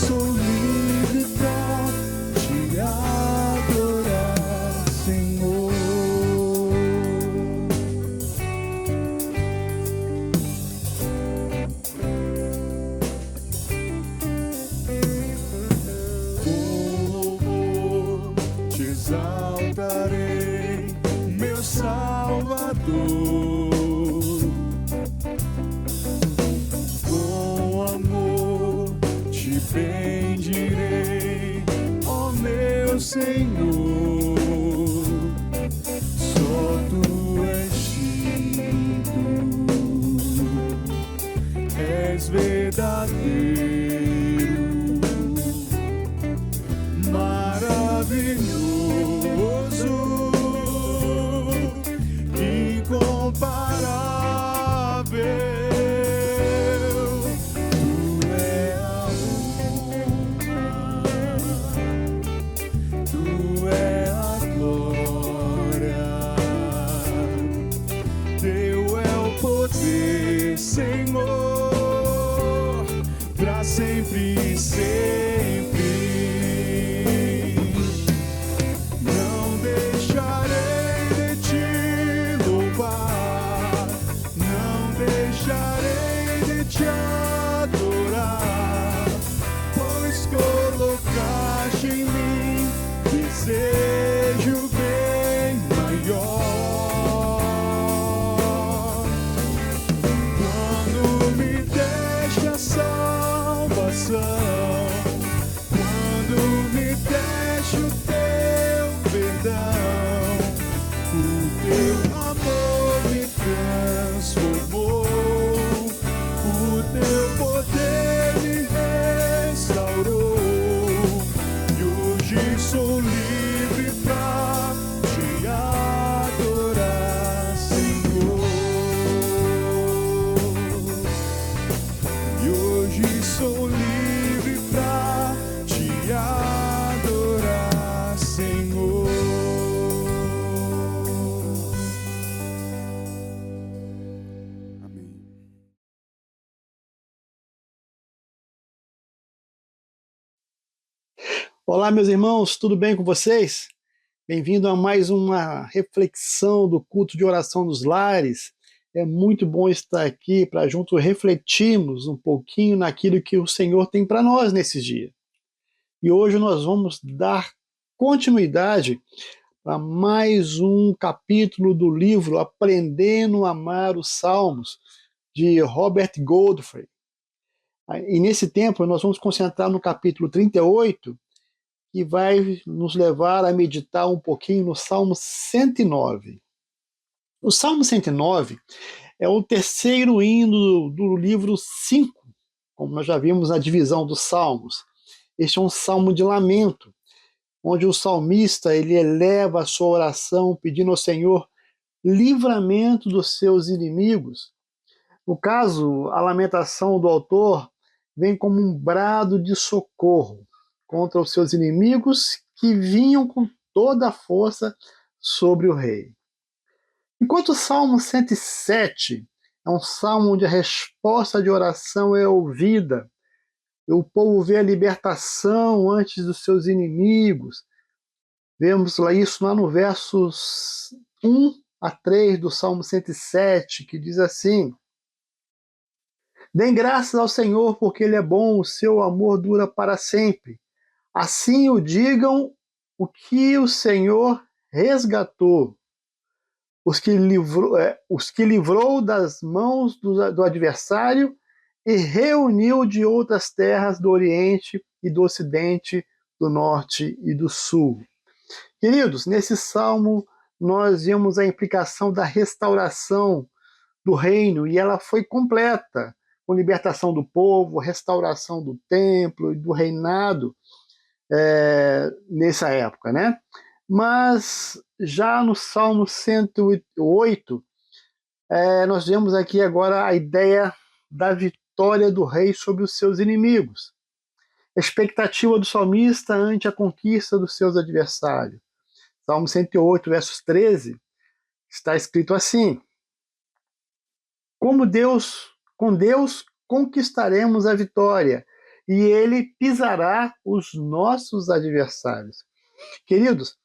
sou livre pra te adorar, Senhor. Com louvor te exaltarei, meu Salvador. Bendirei, ó meu Senhor, só Tu és digno, és verdadeiro, maravilhoso, incomparável. Senhor, pra sempre e sempre, não deixarei de te louvar, não deixarei de te adorar, pois colocaste em mim desejo bem maior. Quando me deste o teu perdão, o teu amor me transformou, o teu poder me restaurou, e hoje sou livre pra te adorar, Senhor. E hoje sou livre pra te adorar, Senhor. Amém. Olá, meus irmãos, tudo bem com vocês? Bem-vindo a mais uma reflexão do culto de oração dos lares. É muito bom estar aqui para juntos refletirmos um pouquinho naquilo que o Senhor tem para nós nesses dias. E hoje nós vamos dar continuidade a mais um capítulo do livro Aprendendo a Amar os Salmos, de Robert Godfrey. E nesse tempo nós vamos concentrar no capítulo 38, que vai nos levar a meditar um pouquinho no Salmo 109. O Salmo 109 é o terceiro hino do livro 5, como nós já vimos na divisão dos salmos. Este é um salmo de lamento, onde o salmista ele eleva a sua oração pedindo ao Senhor livramento dos seus inimigos. No caso, a lamentação do autor vem como um brado de socorro contra os seus inimigos que vinham com toda a força sobre o rei. Enquanto o Salmo 107 é um salmo onde a resposta de oração é ouvida, e o povo vê a libertação antes dos seus inimigos. Vemos isso lá no versos 1 a 3 do Salmo 107, que diz assim: Dêem graças ao Senhor, porque Ele é bom, o seu amor dura para sempre. Assim o digam o que o Senhor resgatou, os que livrou das mãos do adversário e reuniu de outras terras do Oriente e do Ocidente, do Norte e do Sul. Queridos, nesse salmo nós vemos a implicação da restauração do reino, e ela foi completa, com libertação do povo, restauração do templo e do reinado nessa época, né? Mas já no Salmo 108, nós vemos aqui agora a ideia da vitória do rei sobre os seus inimigos. A expectativa do salmista ante a conquista dos seus adversários. Salmo 108, versos 13, está escrito assim: com Deus conquistaremos a vitória, e ele pisará os nossos adversários. Queridos,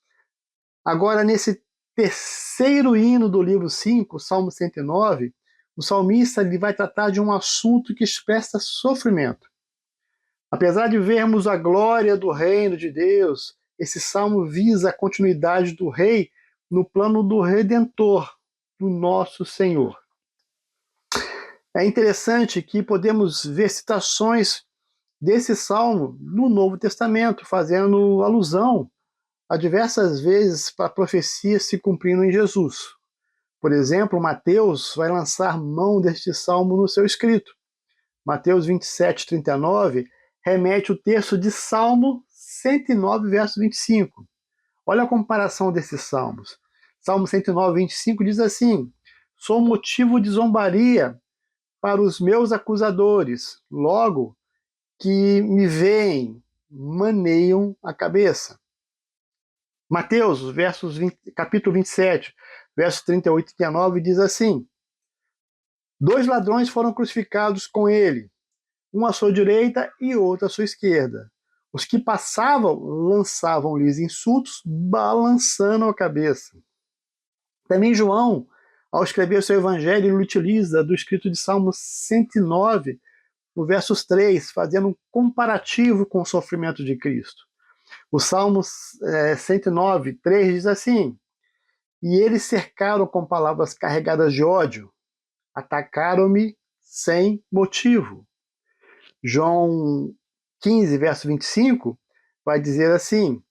agora nesse terceiro hino do livro 5, Salmo 109, o salmista ele vai tratar de um assunto que expressa sofrimento. Apesar de vermos a glória do reino de Deus, esse salmo visa a continuidade do rei no plano do Redentor, do nosso Senhor. É interessante que podemos ver citações desse salmo no Novo Testamento, fazendo alusão a diversas vezes para a profecia se cumprindo em Jesus. Por exemplo, Mateus vai lançar mão deste salmo no seu escrito. Mateus 27, 39 remete o texto de Salmo 109, verso 25. Olha a comparação desses salmos. Salmo 109, 25 diz assim: sou motivo de zombaria para os meus acusadores, logo que me veem, maneiam a cabeça. Mateus, capítulo 27, versos 38 e 39, diz assim: 2 ladrões foram crucificados com ele, um à sua direita e outro à sua esquerda. Os que passavam lançavam-lhes insultos, balançando a cabeça. Também João, ao escrever o seu evangelho, ele utiliza do escrito de Salmo 109, no versos 3, fazendo um comparativo com o sofrimento de Cristo. O Salmo 109, 3 diz assim: e eles cercaram com palavras carregadas de ódio, atacaram-me sem motivo. João 15, verso 25, vai dizer assim: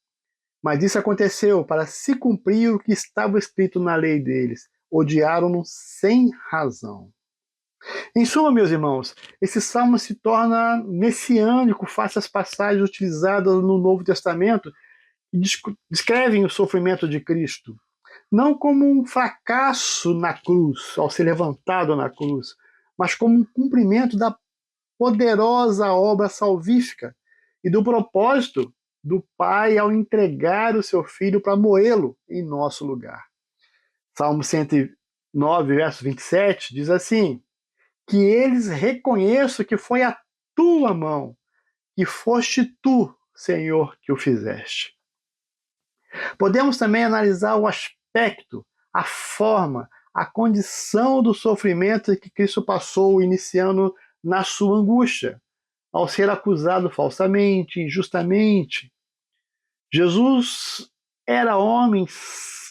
mas isso aconteceu para se cumprir o que estava escrito na lei deles. Odiaram-no sem razão. Em suma, meus irmãos, esse salmo se torna messiânico face às passagens utilizadas no Novo Testamento que descrevem o sofrimento de Cristo. Não como um fracasso na cruz, ao ser levantado na cruz, mas como um cumprimento da poderosa obra salvífica e do propósito do Pai ao entregar o seu Filho para moê-lo em nosso lugar. Salmo 109, verso 27, diz assim: que eles reconheçam que foi a tua mão, que foste tu, Senhor, que o fizeste. Podemos também analisar o aspecto, a forma, a condição do sofrimento que Cristo passou, iniciando na sua angústia, ao ser acusado falsamente, injustamente. Jesus era homem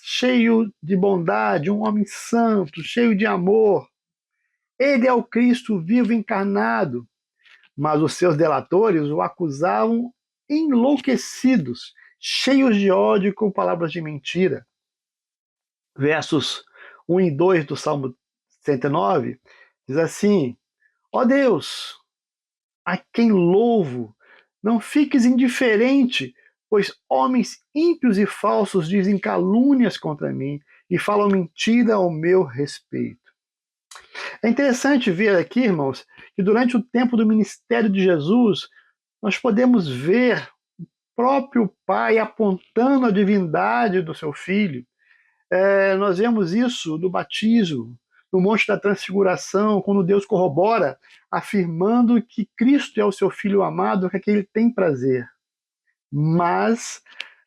cheio de bondade, um homem santo, cheio de amor. Ele é o Cristo vivo encarnado, mas os seus delatores o acusavam enlouquecidos, cheios de ódio com palavras de mentira. Versos 1 e 2 do Salmo 109 diz assim: ó Deus, a quem louvo, não fiques indiferente, pois homens ímpios e falsos dizem calúnias contra mim e falam mentira ao meu respeito. É interessante ver aqui, irmãos, que durante o tempo do ministério de Jesus, nós podemos ver o próprio Pai apontando a divindade do seu Filho. Nós vemos isso no batismo, no Monte da Transfiguração, quando Deus corrobora, afirmando que Cristo é o seu Filho amado, que é quem ele tem prazer. Mas,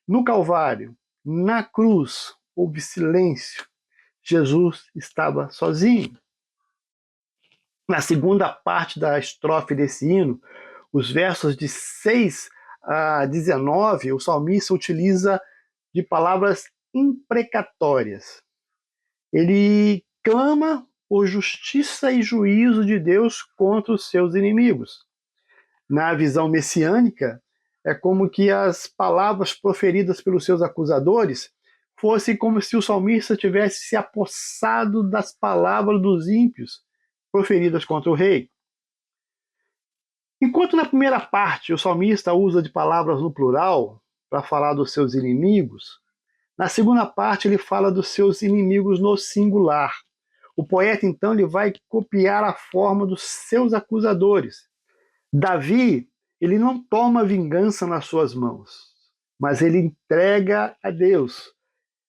no Calvário, na cruz, houve silêncio. Jesus estava sozinho. Na segunda parte da estrofe desse hino, os versos de 6 a 19, o salmista utiliza de palavras imprecatórias. Ele clama por justiça e juízo de Deus contra os seus inimigos. Na visão messiânica, é como que as palavras proferidas pelos seus acusadores fossem como se o salmista tivesse se apossado das palavras dos ímpios proferidas contra o rei. Enquanto na primeira parte o salmista usa de palavras no plural para falar dos seus inimigos, na segunda parte ele fala dos seus inimigos no singular. O poeta então ele vai copiar a forma dos seus acusadores. Davi, ele não toma vingança nas suas mãos, mas ele entrega a Deus.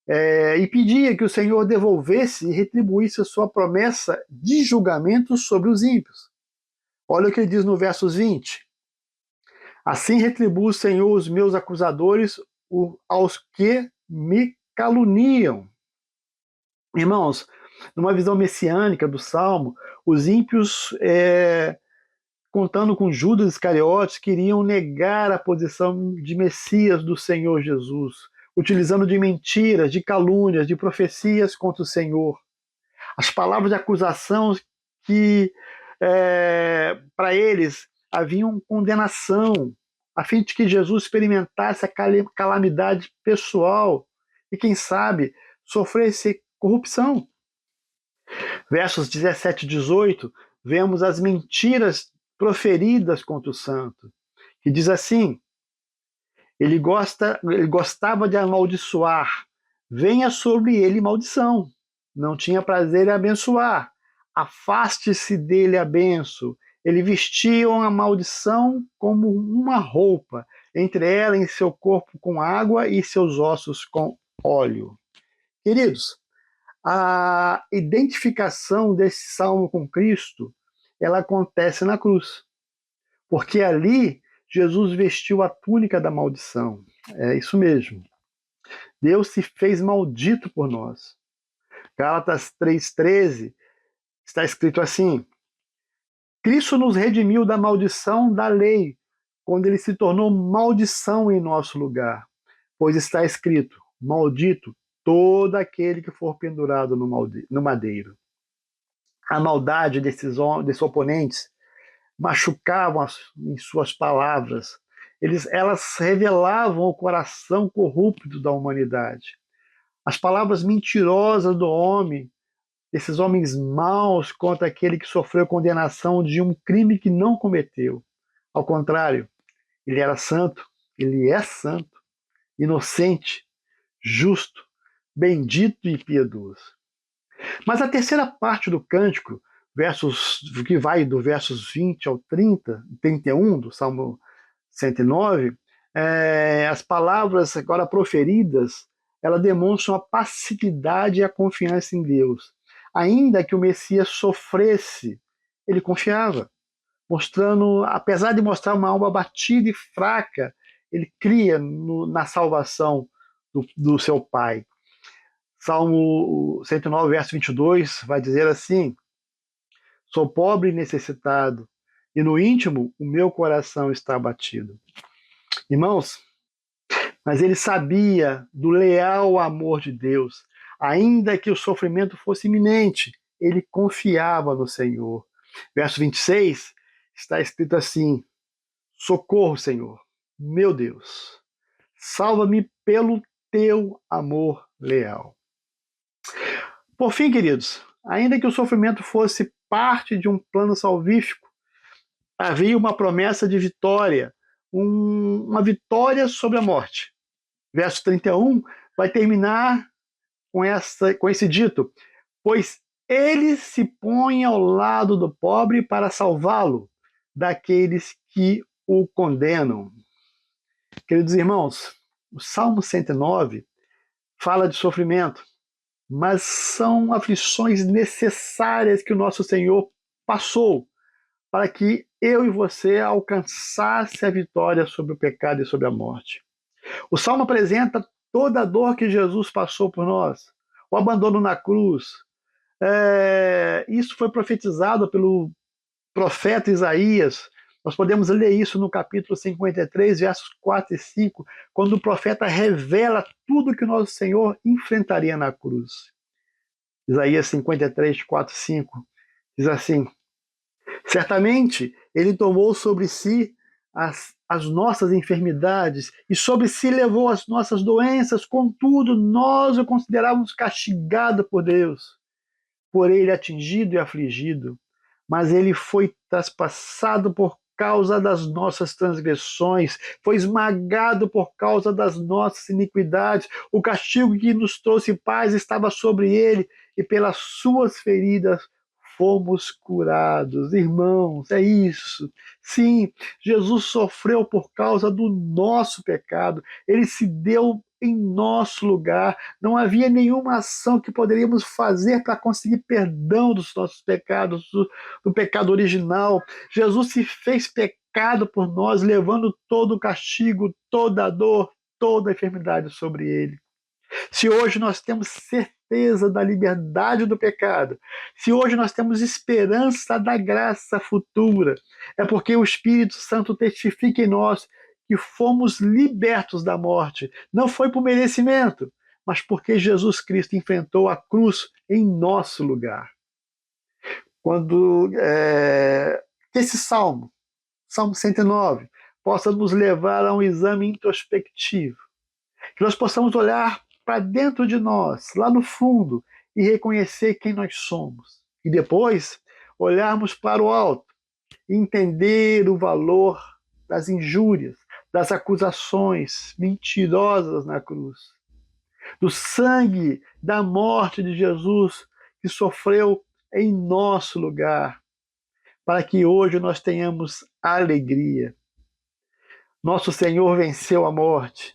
E pedia que o Senhor devolvesse e retribuísse a sua promessa de julgamento sobre os ímpios. Olha o que ele diz no versos 20. Assim retribua o Senhor os meus acusadores, aos que me caluniam. Irmãos, numa visão messiânica do Salmo, os ímpios, contando com Judas Iscariotes, queriam negar a posição de Messias do Senhor Jesus, utilizando de mentiras, de calúnias, de profecias contra o Senhor. As palavras de acusação que, para eles, haviam condenação, a fim de que Jesus experimentasse a calamidade pessoal e, quem sabe, sofresse corrupção. Versos 17 e 18, vemos as mentiras proferidas contra o santo, que diz assim: ele gostava de amaldiçoar, venha sobre ele maldição. Não tinha prazer em abençoar, afaste-se dele a benção. Ele vestia a maldição como uma roupa, entre ela em seu corpo com água e seus ossos com óleo. Queridos, a identificação desse salmo com Cristo, ela acontece na cruz. Porque ali Jesus vestiu a túnica da maldição. É isso mesmo. Deus se fez maldito por nós. Gálatas 3,13 está escrito assim: Cristo nos redimiu da maldição da lei, quando ele se tornou maldição em nosso lugar. Pois está escrito: maldito todo aquele que for pendurado no madeiro. A maldade desses oponentes machucavam em suas palavras. Elas revelavam o coração corrupto da humanidade. As palavras mentirosas do homem, esses homens maus contra aquele que sofreu condenação de um crime que não cometeu. Ao contrário, ele era santo, ele é santo, inocente, justo, bendito e piedoso. Mas a terceira parte do cântico, que vai do versos 20 ao 31 do Salmo 109, as palavras agora proferidas, elas demonstram a passividade e a confiança em Deus. Ainda que o Messias sofresse, ele confiava, mostrando, apesar de mostrar uma alma abatida e fraca, ele cria na salvação do seu Pai. Salmo 109, verso 22, vai dizer assim: sou pobre e necessitado, e no íntimo o meu coração está abatido. Irmãos, mas ele sabia do leal amor de Deus. Ainda que o sofrimento fosse iminente, ele confiava no Senhor. Verso 26 está escrito assim: socorro, Senhor, meu Deus, salva-me pelo teu amor leal. Por fim, queridos, ainda que o sofrimento fosse parte de um plano salvífico, havia uma promessa de vitória, uma vitória sobre a morte. Verso 31 vai terminar com esse dito: pois ele se põe ao lado do pobre para salvá-lo daqueles que o condenam. Queridos irmãos, o Salmo 109 fala de sofrimento, mas são aflições necessárias que o nosso Senhor passou para que eu e você alcançasse a vitória sobre o pecado e sobre a morte. O Salmo apresenta toda a dor que Jesus passou por nós, o abandono na cruz. Isso foi profetizado pelo profeta Isaías. Nós podemos ler isso no capítulo 53, versos 4 e 5, quando o profeta revela tudo que o nosso Senhor enfrentaria na cruz. Isaías 53, 4 e 5 diz assim: certamente ele tomou sobre si as nossas enfermidades e sobre si levou as nossas doenças, contudo nós o considerávamos castigado por Deus, por ele atingido e afligido, mas ele foi traspassado por causa das nossas transgressões, foi esmagado por causa das nossas iniquidades, o castigo que nos trouxe paz estava sobre ele, e pelas suas feridas fomos curados. Irmãos, é isso. Sim, Jesus sofreu por causa do nosso pecado. Ele se deu em nosso lugar. Não havia nenhuma ação que poderíamos fazer para conseguir perdão dos nossos pecados, do pecado original. Jesus se fez pecado espancado por nós, levando todo o castigo, toda a dor, toda a enfermidade sobre ele. Se hoje nós temos certeza da liberdade do pecado, se hoje nós temos esperança da graça futura, é porque o Espírito Santo testifica em nós que fomos libertos da morte. Não foi por merecimento, mas porque Jesus Cristo enfrentou a cruz em nosso lugar. Quando esse Salmo 109, possa nos levar a um exame introspectivo, que nós possamos olhar para dentro de nós, lá no fundo, e reconhecer quem nós somos. E depois, olharmos para o alto e entender o valor das injúrias, das acusações mentirosas na cruz, do sangue da morte de Jesus que sofreu em nosso lugar, para que hoje nós tenhamos alegria. Nosso Senhor venceu a morte.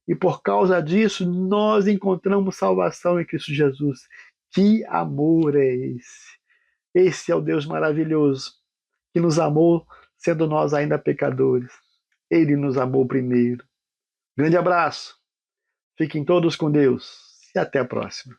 E por causa disso, nós encontramos salvação em Cristo Jesus. Que amor é esse? Esse é o Deus maravilhoso, que nos amou, sendo nós ainda pecadores. Ele nos amou primeiro. Grande abraço. Fiquem todos com Deus. E até a próxima.